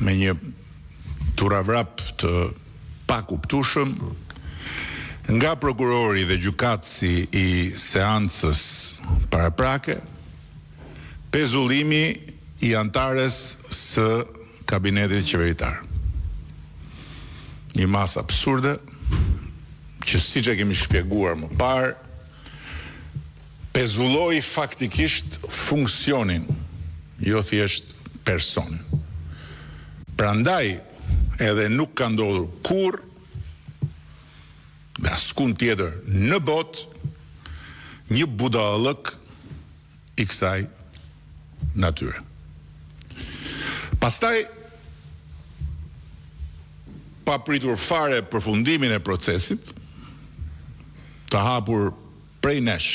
me një turavrap të pakuptueshëm nga prokurori dhe gjykatësi I seancës paraprake, pezullimi I antares së kabinetit qeveritar. Një masë absurde që siç e kemi shpjeguar më parë, pezulloi faktikisht funksionin, jo thjesht personin. Prandaj edhe nuk ka ndodhur kurrë dhe askund tjetër në botë një budallëk I kësaj natyre. Pastaj, pa pritur fare përfundimin e procesit, të hapur prej nesh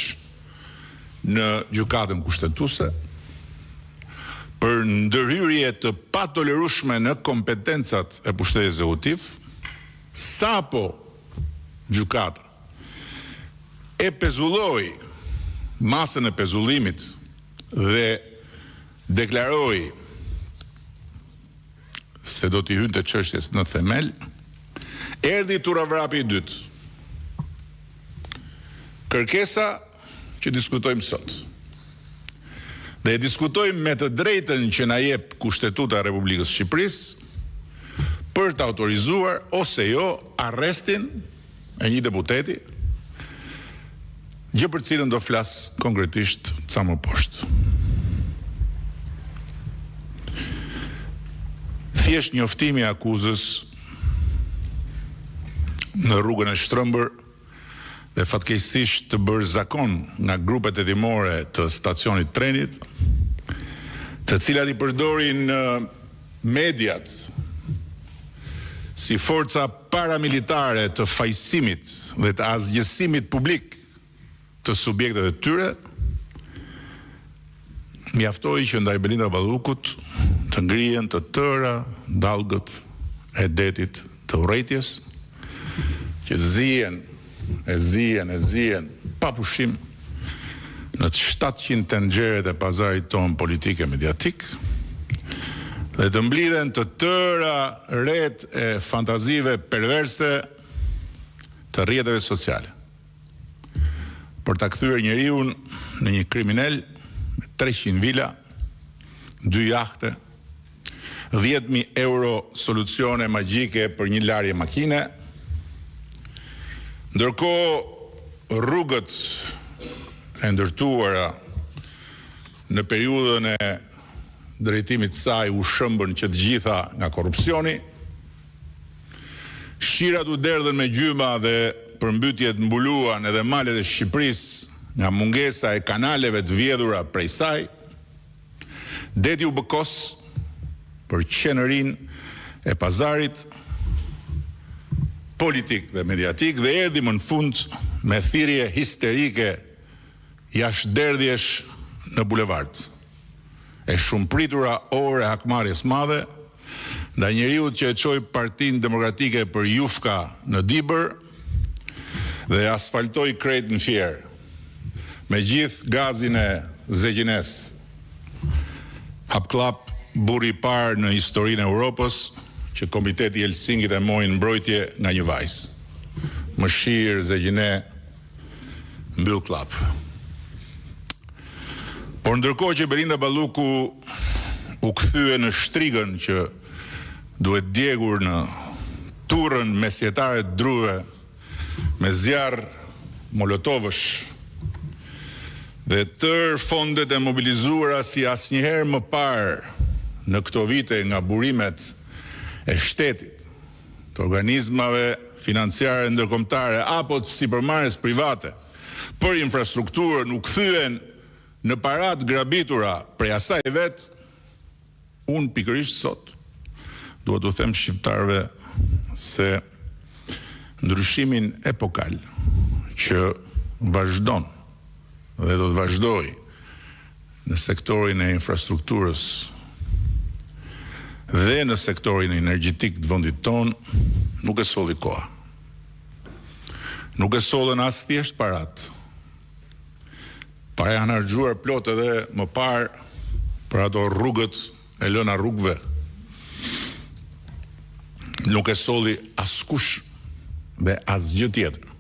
në gjykatën kushtetuese, për ndërhyrje të patolerueshme në kompetencat e pushtetit ekzekutiv, sapo gjykata e pezulloi masën e pezullimit dhe deklaroi se do t'i hynte çështjes në themel, erdhi turavrapi I dytë. Kërkesa që diskutojmë sot. Dhe e diskutojmë me të drejtën që na jep Kushtetuta e Republikës Shqipërisë për të autorizuar ose jo arrestin e një deputeti, gjë për cilën do flas konkretisht ca më poshtë. Thjesht njoftimi I akuzës në rrugën e Shtrëmbër dhe fatkeqësisht të bërë zakon nga grupet hetimore të stacionit trenit, të cilat I përdorin mediat si forca paramilitare të fajsimit dhe të asgjësimit publik të subjekteve të tyre, mjaftoi që ndaj Belinda Ballukut të ngrihen të tëra dallgët e detit të urrejtjes, që zihen pa pushim në të 700 tenxheret e pazarit ton politik e mediatik, dhe të mblidhen të tëra rret e fantazive perverse të rrjeteve sociale, për ta kthyer njeriu në një kriminal me 300 vila, 2 jahte, 10.000 euro solucione magjike për një larje makine, ndërkohë rrugët e ndërtuara në periudhën e drejtimit saj u shëmbën që të gjitha nga korrupsioni, shirat u derdhën me gjyma dhe përmbytjet mbuluan edhe malet e Shqipërisë nga mungesa e kanaleve të vjedhura prej saj, deti u bëkos për qenërin e pazarit politik dhe mediatik dhe erdhi më në fund me thirrje histerike jashtëderdhjesh në bulevard. E shumë pritura orë e hakmarrjes madhe ndaj njeriut që e çoi Partinë Demokratike për Jufka në Dibër dhe asfaltoi krejt në Fier me gjithë gazin e Zegjines. Hapklap burri I parë në historinë e Europës që Komiteti I Helsinkit e mori në mbrojtje nga një vajzë. Mëshirë Zegjine mbyll klap. Por ndërkohë që Belinda Balluku u kthye në shtrigën që duhet djegur në turrën mesjetare të druve me zjarr molotovësh dhe tërë fondet e mobilizuara si asnjëherë më parë në këto vite nga burimet e shtetit, të organizmave financiare ndërkombëtare apo të sipërmarrjes private për infrastrukturën u kthyen në parat grabitura prej asaj vet, unë pikërisht sot duhet të them shqiptarëve se ndryshimin epokal që vazhdon dhe do të vazhdoj në sektorin e infrastrukturës dhe në sektorin energjetik të vendit ton, nuk e solli koha. Nuk e sollën as thjesht parat. Para janë harxhuar plot edhe më parë për ato rrugët e lëna rrugëve nuk e solli askush dhe asgjë tjetër.